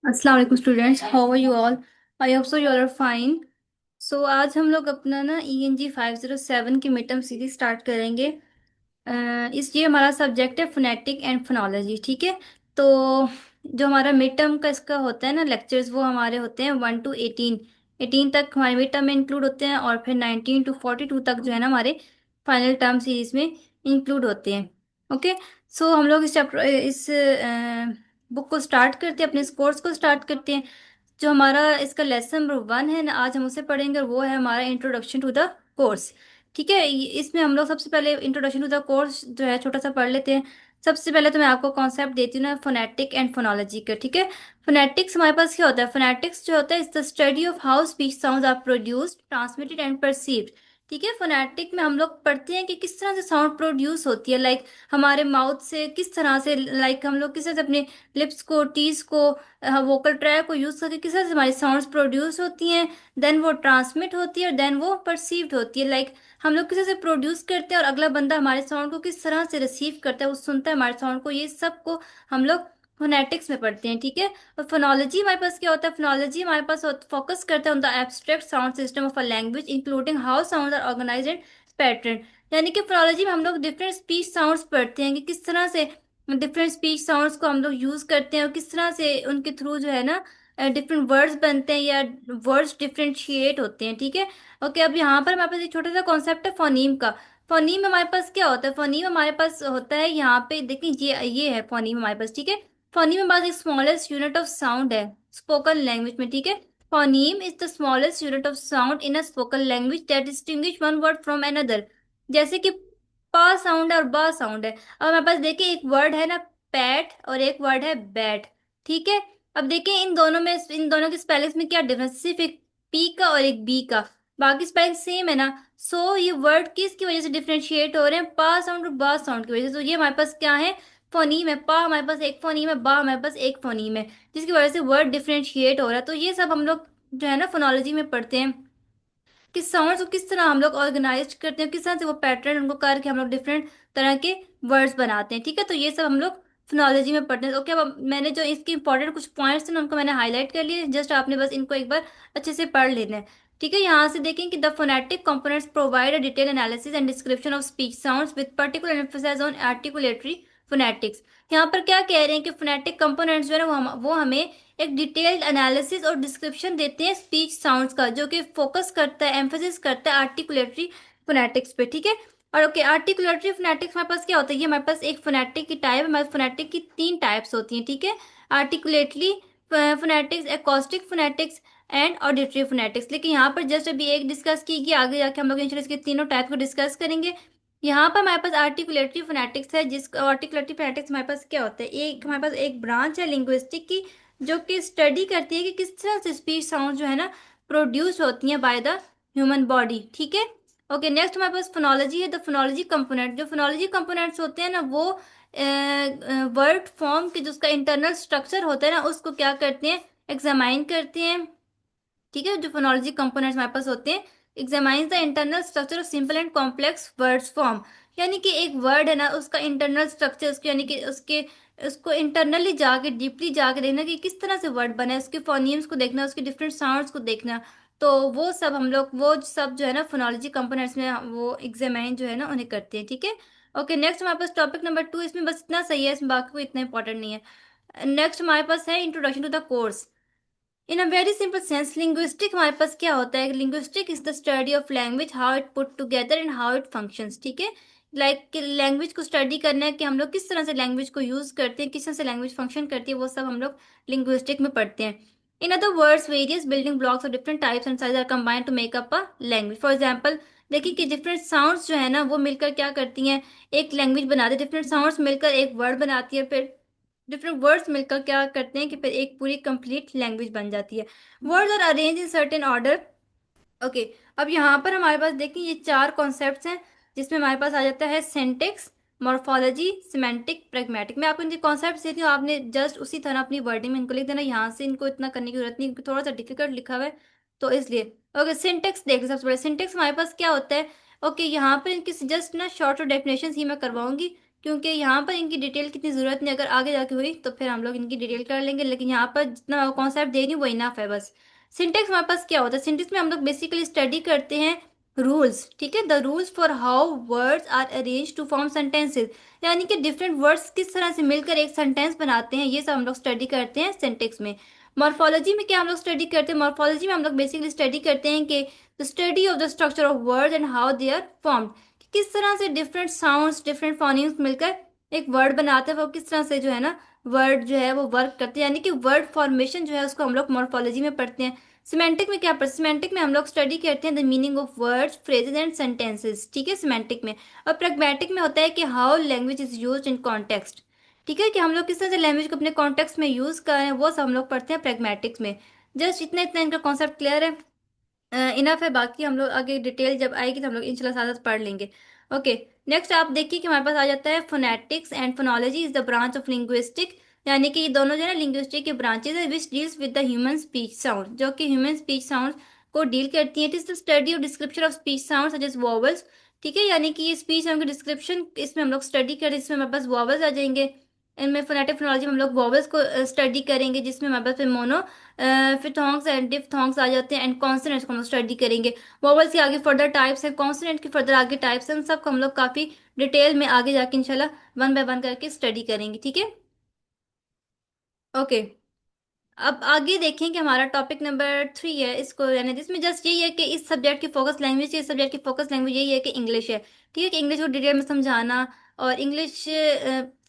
अस्सलाम वालेकुम students, how are you all? I hope so you are fine. So आज हम लोग अपना ना ENG 507 की मिड टर्म सीरीज स्टार्ट करेंगे। इस ये हमारा सब्जेक्ट है फोनेटिक एंड फोनोलॉजी, ठीक है। तो जो हमारा मिड टर्म का इसका होता है ना लेक्चर्स, वो हमारे होते हैं 1 to 18। 18 तक हमारे मिड टर्म में इंक्लूड होते हैं, और फिर 19 to 42 तक जो है ना हमारे फाइनल टर्म सीरीज में इंक्लूड होते हैं। ओके। सो हम लोग इस बुक को स्टार्ट करते हैं, अपने इस कोर्स को स्टार्ट करते हैं। जो हमारा इसका लेसन नंबर 1 है ना, आज हम उसे पढ़ेंगे, और वो है हमारा इंट्रोडक्शन टू द कोर्स। ठीक है, इसमें हम लोग सबसे पहले इंट्रोडक्शन टू द कोर्स जो है छोटा सा पढ़ लेते हैं। सबसे पहले तो मैं आपको कॉन्सेप्ट देती हूँ ना फोनेटिक एंड फोनोलॉजी का, ठीक है। फोनेटिक्स हमारे पास क्या होता है? फोनेटिक्स जो होता है is the study of how speech sounds are produced, transmitted and perceived. ठीक है, फोनेटिक में हम लोग पढ़ते हैं कि किस तरह से साउंड प्रोड्यूस होती है, लाइक हमारे माउथ से किस तरह से, लाइक हम लोग किस तरह से अपने लिप्स को, टीज को, वोकल ट्रैक को यूज करके किस तरह से हमारी साउंड्स प्रोड्यूस होती हैं, देन वो ट्रांसमिट होती है, और देन वो परसीव्ड होती है। लाइक हम लोग किसी से प्रोड्यूस करते हैं और अगला बंदा हमारे साउंड को किस तरह से रिसीव करता है, वो सुनता है हमारे साउंड को, ये सब को हम लोग फोनेटिक्स में पढ़ते हैं, ठीक है। और फोनोलॉजी हमारे पास क्या होता है? फोनोलॉजी हमारे पास फोकस करता है on the abstract sound system of a language including how sound are organised and pattern. यानी कि फोनोलॉजी में हम लोग डिफरेंट स्पीच साउंड्स पढ़ते हैं कि किस तरह से डिफरेंट स्पीच साउंड्स को हम लोग यूज करते हैं, और किस तरह से उनके थ्रू जो है ना डिफरेंट वर्ड्स बनते हैं, या वर्ड्स डिफरेंशिएट होते हैं, ठीक है। ओके, अब यहाँ पर हमारे पास एक छोटा सा कॉन्सेप्ट है फोनीम का। फोनीम में हमारे पास क्या होता है? फोनीम हमारे पास होता है, यहाँ पे देखिए, ये है फोनीम हमारे पास, ठीक है। फोनीम में पास एक स्मॉलेस्ट यूनिट ऑफ साउंड है स्पोकन लैंग्वेज में, ठीक है। Phoneme is the smallest unit of sound in a spoken language that distinguish one word from another. जैसे कि पा साउंड है और बा साउंड है। अब हमारे पास देखिए एक वर्ड है ना पैट, और एक वर्ड है बैट, ठीक है। अब देखिए इन दोनों के स्पेलिंग्स में क्या डिफरेंस, सिर्फ एक पी का और एक बी का, बाकी स्पेलिंग सेम है ना। सो ये वर्ड किसकी वजह से डिफरेंशिएट हो रहे हैं? पा साउंड और बा साउंड की वजह से। तो ये हमारे पास क्या है? फोनीम है। पा हमारे पास एक फोनीम है, बा हमारे पास एक फोनीम है, जिसकी वजह से वर्ड डिफरेंशिएट हो रहा है। तो ये सब हम लोग जो है ना फोनोलॉजी में पढ़ते हैं कि साउंड्स को किस तरह हम लोग ऑर्गेनाइज करते हैं, किस तरह से वो पैटर्न उनको करके हम लोग डिफरेंट तरह के वर्ड्स बनाते हैं, ठीक है। तो ये सब हम लोग फोनोलॉजी में पढ़ते हैं। ओके, अब मैंने जो इसके इंपॉर्टेंट कुछ पॉइंट्स थे ना, उनको मैंने हाईलाइट कर लिए, जस्ट आपने बस इनको एक बार अच्छे से पढ़ लेना है, ठीक है। यहाँ से देखें कि the phonetic components provide a detail analysis and description of speech sounds with particular emphasise on articulatory phonetics. यहाँ पर क्या कह रहे हैं कि फोनेटिक कंपोनेंट्स जो है ना वो हमें एक डिटेल्ड एनालिसिस और डिस्क्रिप्शन देते हैं स्पीच साउंड्स का, जो कि फोकस करता है, एम्फेसिस करता है आर्टिकुलेटरी फोनेटिक्स पे, ठीक है। और ओके, आर्टिकुलेटरी फोनेटिक्स हमारे पास क्या होता है? ये हमारे पास एक फोनेटिक की टाइप है। हमारे फोनेटिक की 3 टाइप्स होती हैं, ठीक है। Articulatory phonetics, acoustic phonetics and auditory phonetics. लेकिन यहाँ पर जस्ट अभी एक डिस्कस की गई, आगे जाके हम लोग इंशाल्लाह इसके तीनों टाइप को डिस्कस करेंगे। यहाँ पर हमारे पास आर्टिकुलेटरी फोनेटिक्स है, जिस आर्टिकुलेटरी फोनेटिक्स हमारे पास क्या होता है, एक हमारे पास एक ब्रांच है लिंग्विस्टिक की, जो कि स्टडी करती है कि किस तरह से स्पीच साउंड जो है ना प्रोड्यूस होती हैं बाय द ह्यूमन बॉडी, ठीक है। ओके, नेक्स्ट हमारे पास फोनोलॉजी है। द फोनोलॉजी कंपोनेंट, जो फोनोलॉजी कंपोनेंट्स होते हैं ना, वो वर्ड फॉर्म के जो उसका इंटरनल स्ट्रक्चर होता है ना, उसको क्या करते हैं? एग्जामाइन करते हैं, ठीक है। जो फोनोलॉजी कंपोनेंट्स हमारे पास होते हैं, examines the internal structure of simple and complex words form. यानी कि एक वर्ड है ना, उसका इंटरनल स्ट्रक्चर, उसके यानी कि उसके उसको इंटरनली जाके डीपली जाके देखना कि किस तरह से वर्ड बना है, उसके फोनियम्स को देखना, उसके डिफरेंट साउंड्स को देखना। तो वो सब हम लोग, वो सब जो है ना फोनोलॉजी कंपोनेंट्स में वो एग्जामाइन जो है ना उन्हें करते हैं, ठीक है। ओके, नेक्स्ट हमारे पास टॉपिक नंबर 2, इसमें बस इतना सही है, इसमें बाकी कोई इतना इंपॉर्टेंट नहीं है। नेक्स्ट हमारे पास है introduction to the course. In a very simple sense, linguistic हमारे पास क्या होता है? Linguistic is the study of language, how it put together and how it functions, ठीक है। लाइक लैंग्वेज को स्टडी करना है कि हम लोग किस तरह से लैंग्वेज को यूज करते हैं, किस तरह से लैंग्वेज फंक्शन करती है, वो सब हम लोग लिंग्विस्टिक में पढ़ते हैं। In other words, various building blocks of different types and size are combined to make up a language. For example, देखिए कि डिफरेंट साउंड्स जो है ना वो मिलकर क्या करती हैं? एक लैंग्वेज बनाते हैं। डिफरेंट साउंड्स मिलकर एक वर्ड बनाती है, फिर डिफरेंट वर्ड्स मिलकर क्या करते हैं कि फिर एक पूरी कंप्लीट लैंग्वेज बन जाती है। Words are arrange in certain order. Okay, अब यहाँ पर हमारे पास देखिए ये 4 कॉन्सेप्ट्स हैं, जिसमें हमारे पास आ जाता है सिंटेक्स, मॉर्फोलॉजी, सिमेंटिक, प्रैग्मेटिक। मैं आपको इनके कॉन्सेप्ट देती हूँ, आपने जस्ट उसी तरह अपनी वर्डिंग में इनको लिख देना। यहाँ से इनको इतना करने की जरूरत नहीं, क्योंकि थोड़ा सा डिफिकल्ट लिखा हुआ है, तो इसलिए। ओके, सिंटेक्स देखिए, सबसे बड़े सिंटेक्स हमारे पास क्या होता है? ओके, यहाँ पर इनकी जस्ट ना शॉर्ट डेफिनेशन ही मैं करवाऊंगी, क्योंकि यहाँ पर इनकी डिटेल कितनी ज़रूरत नहीं, अगर आगे जाके हुई तो फिर हम लोग इनकी डिटेल कर लेंगे, लेकिन यहाँ पर जितना कॉन्सेप्ट दे रही हूँ वो इनफ है बस। सिंटेक्स हमारे पास क्या होता है? सिंटेक्स में हम लोग बेसिकली स्टडी करते हैं रूल्स, ठीक है, the rules for how words are arrange to form sentences, यानी कि डिफरेंट वर्ड्स किस तरह से मिलकर एक सेंटेंस बनाते हैं, ये सब हम लोग स्टडी करते हैं सिंटेक्स में। मॉर्फोलॉजी में क्या हम लोग स्टडी करते हैं? मॉर्फोलॉजी में हम लोग बेसिकली स्टडी करते हैं कि the study of the structure of words and how they are formed, किस तरह से डिफरेंट साउंड्स डिफरेंट फोनीम्स मिलकर एक वर्ड बनाते हैं, वो किस तरह से जो है ना वर्ड जो है वो वर्क करते हैं, यानी कि वर्ड फॉर्मेशन जो है उसको हम लोग मॉर्फोलॉजी में पढ़ते हैं। सिमेंटिक में क्या पढ़ते हैं? सिमेंटिक में हम लोग स्टडी करते हैं the meaning of words phrases and sentences, ठीक है, सिमेंटिक में। और प्रैग्मेटिक में होता है कि how language is used in context, ठीक है, कि हम लोग किस तरह से लैंग्वेज को अपने कॉन्टेक्स्ट में यूज कर रहे हैं, वो सब हम लोग पढ़ते हैं प्रैग्मेटिक्स में। जस्ट इतना इतना इनका कॉन्सेप्ट क्लियर है, इनफ है। बाकी हम लोग आगे डिटेल जब आएगी तो हम लोग इंशाल्लाह साथ साथ पढ़ लेंगे। ओके, नेक्स्ट आप देखिए कि हमारे पास आ जाता है phonetics and phonology is the branch of linguistic, यानी कि ये दोनों जो है ना लिंग्विस्टिक के ब्रांचेज है which deals with the human speech sound, जो कि ह्यूमन स्पीच साउंड को डील करती है। It is the study of description of speech sound such as vowels, ठीक है, यानी कि ये स्पीच साउंड की डिस्क्रिप्शन इसमें हम लोग स्टडी करें, इसमें हमारे पास वॉवल्स आ जाएंगे। इनमें फोनेटिक फोनोलॉजी में हम लोग वॉवल्स को स्टडी करेंगे, जिसमें हमारे पास फिर मोनो फिथोंग्स एंड डिफथोंग्स आ जाते हैं, एंड कॉन्सोनेंट्स को हम लोग स्टडी करेंगे। वोवल्स के आगे फर्दर टाइप्स हैं, कॉन्सोनेंट के फर्दर आगे टाइप्स हैं, उन सबको हम लोग काफी डिटेल में आगे जाके इंशाल्लाह वन बाय वन करके स्टडी करेंगे, ठीक है। ओके, अब आगे देखें कि हमारा टॉपिक नंबर 3 है, इसको रहने दें। इसमें जस्ट यही है कि इस सब्जेक्ट की फोकस लैंग्वेज, इस सब्जेक्ट की फोकस लैंग्वेज यही है कि इंग्लिश है, ठीक है, कि इंग्लिश को डिटेल में समझाना और इंग्लिश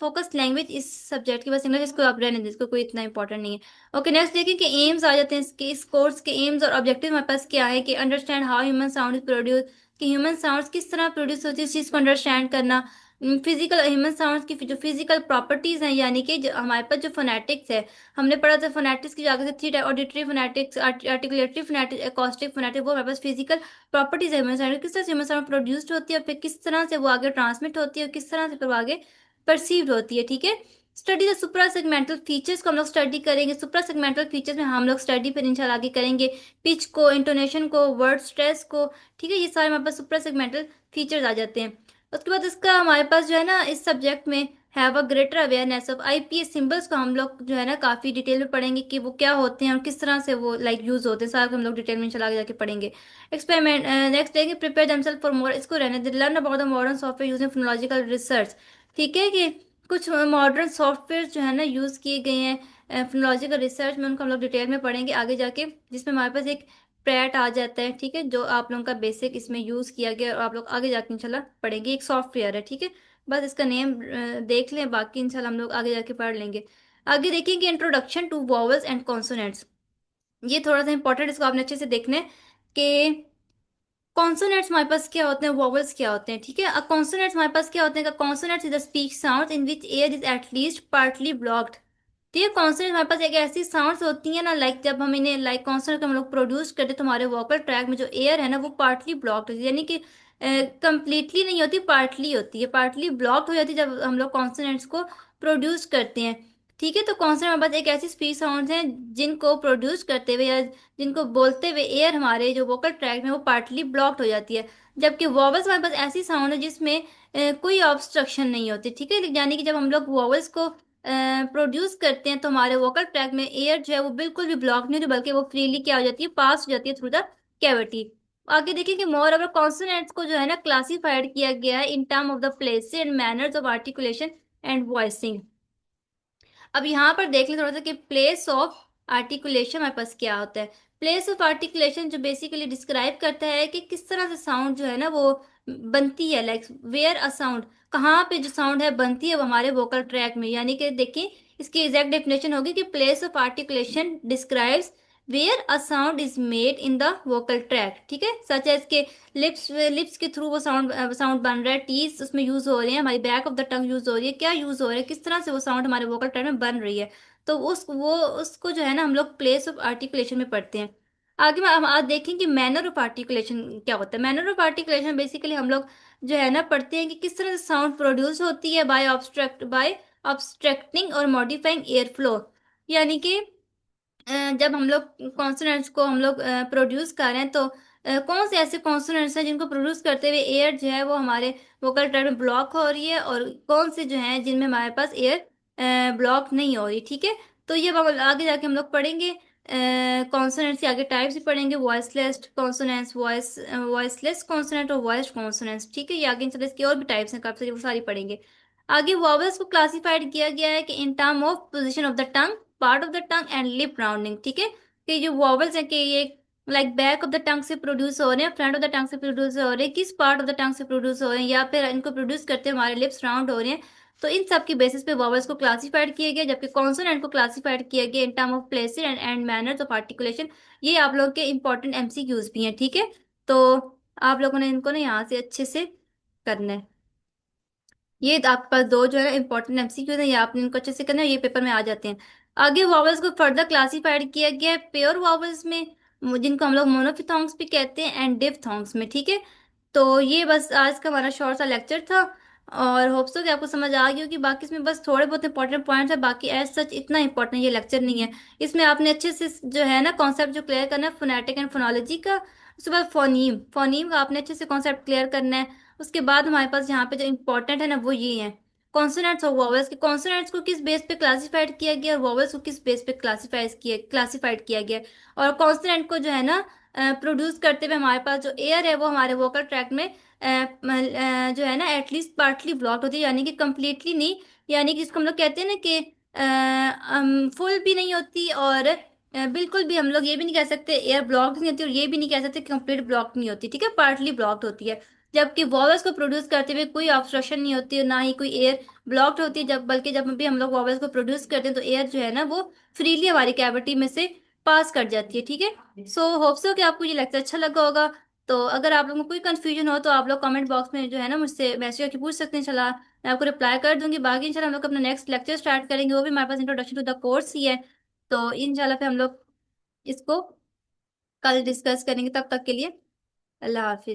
फोकस लैंग्वेज इस सब्जेक्ट की, बस इंग्लिश, इसको आप रहने दें, इसको कोई इतना इंपॉर्टेंट नहीं है। ओके, नेक्स्ट देखिए कि एम्स आ जाते हैं इसके, इस कोर्स के एम्स और ऑब्जेक्टिव हमारे पास क्या है कि understand how human sound is produce, कि ह्यूमन साउंड किस तरह प्रोड्यूस होती है, इस चीज़ को अंडरस्टैंड करना। फिजिकल ह्यूमन साउंड की जो फिजिकल प्रॉपर्टीज हैं, यानी कि जो हमारे पास जो फोनेटिक्स है, हमने पढ़ा था फोनेटिक्स की आगे से three type, auditory phonetics, articulatory phonetics, acoustic phonetics, वो हमारे पास फिजिकल प्रॉपर्टीज है ह्यूमन साउंड, किस तरह से ह्यूमन साउंड प्रोड्यूस्ड होती है और फिर किस तरह से वो आगे ट्रांसमिट होती है और किस तरह से फिर वो आगे परसीव्ड होती है, ठीक है। Study the supra segmental features को हम लोग स्टडी करेंगे, सुप्रा सेगमेंटल फीचर्स में हम लोग स्टडी फिर इंशाल्लाह आगे करेंगे पिच को, इंटोनेशन को, वर्ड स्ट्रेस को, ठीक है, ये सारे हमारे पास सुप्रा सेगमेंटल फीचर्स आ जाते हैं। उसके बाद इसका हमारे पास जो है ना इस सब्जेक्ट में have a greater awareness of IPS symbols को हम लोग जो है ना काफी डिटेल में पढ़ेंगे कि वो क्या होते हैं और किस तरह से वो लाइक यूज होते हैं, सारा हम लोग डिटेल में इंशाल्लाह आगे जाके पढ़ेंगे। एक्सपेरिमेंट नेक्स्ट देंगे प्रिपेयर देमसेल्फ फॉर मोर, इसको रहने दे, learn about the modern software using phonological research, ठीक है, कि कुछ मॉडर्न सॉफ्टवेयर जो है ना यूज किए गए हैं फोनोलॉजिकल रिसर्च में, उनको हम लोग डिटेल में पढ़ेंगे आगे जाके, जिसमें हमारे पास एक प्रैट आ जाता है, ठीक है, जो आप लोगों का बेसिक इसमें यूज किया गया और आप लोग आगे जाके इंशाल्लाह पढ़ेंगे, एक सॉफ्टवेयर है, ठीक है, बस इसका नेम देख लें, बाकी इंशाल्लाह हम लोग आगे जाके पढ़ लेंगे। आगे देखिए introduction to vowels and consonants, ये थोड़ा सा इंपॉर्टेंट, इसको आपने अच्छे से देखना है कि कॉन्सोनेंट्स हमारे पास क्या होते हैं, वॉवल्स क्या होते हैं, ठीक है। कॉन्सोनेंट्स हमारे पास क्या होते हैं? Consonants is the speech sound in which air is at least partly blocked, ठीक है। कॉन्सोनेंट हमारे पास एक ऐसी साउंड्स होती है ना, लाइक जब हम इन्हें लाइक कॉन्सोनेंट हम लोग प्रोड्यूस करते हैं तो हमारे वोकल ट्रैक में जो एयर है ना वो पार्टली ब्लॉक्ड होती है, यानी कि कंप्लीटली नहीं होती, पार्टली होती है, पार्टली ब्लॉक्ड हो जाती है जब हम लोग कॉन्सोनेंट्स को प्रोड्यूस करते हैं, ठीक है। तो कॉन्सोनेंट हमारे पास एक ऐसी स्पीच साउंड्स हैं जिनको प्रोड्यूस करते हुए या जिनको बोलते हुए एयर हमारे जो वोकल ट्रैक में वो पार्टली ब्लॉक्ड हो जाती है, जबकि वॉवल्स हमारे पास ऐसी साउंड है जिसमें कोई ऑब्स्ट्रक्शन नहीं होती, ठीक है, यानी कि जब हम लोग वॉवल्स को प्रोड्यूस करते हैं तो हमारे वोकल ट्रैक में एयर जो है वो बिल्कुल भी ब्लॉक नहीं होती, बल्कि वो फ्रीली क्या हो जाती है, पास हो जाती है थ्रू द कैविटी। आगे देखिए कि मोर ओवर कॉन्सोनेंट्स को जो है ना क्लासिफाइड किया गया है in term of the place and manners of articulation and voicing. अब यहाँ पर देख लें थोड़ा सा कि प्लेस ऑफ आर्टिकुलेशन हमारे पास क्या होता है। प्लेस ऑफ आर्टिकुलेशन जो बेसिकली डिस्क्राइब करता है कि किस तरह से साउंड जो है ना वो बनती है, लाइक वेयर अ साउंड, कहाँ पे जो साउंड है बनती है वो हमारे वोकल ट्रैक में, यानी कि देखिए इसकी एग्जैक्ट डेफिनेशन होगी कि place of articulation describes where a sound is made in the vocal tract, ठीक है, सच है इसके लिप्स, लिप्स के थ्रू वो साउंड साउंड बन रहा है, टीथ उसमें यूज हो रहे हैं, हमारी back of the tongue use हो रही है, क्या यूज हो रहा है, किस तरह से वो साउंड हमारे वोकल ट्रैक में बन रही है, तो उसको जो है ना हम लोग प्लेस ऑफ आर्टिकुलेशन में पढ़ते हैं। आगे हम आज देखें कि मैनर ऑफ आर्टिकुलेशन क्या होता है। मैनर ऑफ आर्टिकुलेशन बेसिकली हम लोग जो है ना पढ़ते हैं कि किस तरह से साउंड प्रोड्यूस होती है बाय ऑब्स्ट्रक्टिंग और मॉडिफाइंग एयर फ्लो, यानी कि जब हम लोग कॉन्सोनेंट्स को हम लोग प्रोड्यूस कर रहे हैं तो कौन से ऐसे कॉन्सोनेंट्स हैं जिनको प्रोड्यूस करते हुए एयर जो है वो हमारे वोकल ट्रैक्ट में ब्लॉक हो रही है, और कौन से जो हैं जिनमें हमारे पास एयर ब्लॉक नहीं हो रही। ठीक है, तो ये अब आगे जाके हम लोग पढ़ेंगे। कॉन्सोनेंट्स के आगे टाइप्स भी पढ़ेंगे, वॉइसलेस कॉन्सोनेंट्स, वॉइसलेस कॉन्सोनेंट और वॉइस कॉन्सोनेंट्स। ठीक है, ये आगे चले इसके और भी टाइप्स हैं काफी सारी, वो सारी पढ़ेंगे। आगे वॉवल्स को क्लासिफाइड किया गया है कि in term of position of the tongue, part of the tongue and lip rounding. ठीक है, कि जो वॉवल्स है कि ये like back of the tongue से प्रोड्यूस हो रहे हैं, फ्रंट ऑफ द टंग से प्रोड्यूस हो रहे हैं, किस पार्ट ऑफ द टंग से प्रोड्यूस हो रहे हैं, या फिर इनको प्रोड्यूस करते हुए हमारे लिप्स राउंड हो रहे हैं। तो इन सब की बेसिस पे वॉवल्स को क्लासिफाइड किया गया, जबकि कॉन्सोनेंट को क्लासिफाइड किया गया in term of places and manners of articulation. ये आप लोग के इंपॉर्टेंट एमसीक्यूज भी हैं। ठीक है, तो आप लोगों ने इनको ना यहाँ से अच्छे से करना है। ये आपके पास दो जो है इंपॉर्टेंट एमसीक्यूज है, ये आपने इनको अच्छे से करना है, ये पेपर में आ जाते हैं। आगे वॉवल्स को फर्दर क्लासिफाइड किया गया है प्योर वॉवल्स में, जिनको हम लोग मोनोफिथोंग्स भी कहते हैं, एंड डिफथोंग्स में। ठीक है, तो ये बस आज का हमारा शॉर्ट सा लेक्चर था, और होप सो कि आपको समझ आ गई होगी। बाकी इसमें बस थोड़े बहुत इंपॉर्टेंट पॉइंट्स है, बाकी एज सच इतना इंपॉर्टेंट ये लेक्चर नहीं है। इसमें आपने अच्छे से जो है ना कॉन्सेप्ट जो क्लियर करना है फोनेटिक एंड फोनोलॉजी का, उसके बाद फोनीम, फोनीम का आपने अच्छे से कॉन्सेप्ट क्लियर करना है। उसके बाद हमारे पास यहाँ पे जो इंपॉर्टेंट है ना वो ये है कॉन्सोनेंट्स और वॉवल्स के, कॉन्सोनेंट्स को किस बेस पे क्लासिफाइड किया गया और वॉवल्स को किस बेस पे क्लासिफाइड किया गया। और कॉन्सोनेंट को जो है ना प्रोड्यूस करते हुए हमारे पास जो एयर है वो हमारे वोकल ट्रैक्ट में जो है ना एटलीस्ट पार्टली ब्लॉक होती है, यानी कि कंप्लीटली नहीं, यानी कि जिसको हम लोग कहते हैं ना कि फुल भी नहीं होती, और बिल्कुल भी हम लोग ये भी नहीं कह सकते एयर ब्लॉक नहीं होती, और ये भी नहीं कह सकते कंप्लीट ब्लॉक नहीं होती। ठीक है, पार्टली ब्लॉक्ड होती है। जबकि वॉवल्स को प्रोड्यूस करते हुए कोई ऑब्स्ट्रक्शन नहीं होती, और ना ही कोई एयर ब्लॉक्ड होती है, जब बल्कि जब भी हम लोग वॉवल्स को प्रोड्यूस करते हैं तो एयर जो है ना वो फ्रीली हमारी कैविटी में से पास कर जाती है। ठीक है, सो होप सो कि आपको ये लेक्चर अच्छा लगा होगा। तो अगर आप लोगों को कोई कंफ्यूजन हो तो आप लोग कमेंट बॉक्स में जो है ना मुझसे मैसेज करके पूछ सकते हैं, चला मैं आपको रिप्लाई कर दूंगी। बाकी इंशाल्लाह हम लोग अपना नेक्स्ट लेक्चर स्टार्ट करेंगे, वो भी हमारे पास इंट्रोडक्शन टू द कोर्स ही है। तो इंशाल्लाह फिर हम लोग इसको कल डिस्कस करेंगे, तब तक के लिए अल्लाह हाफिज।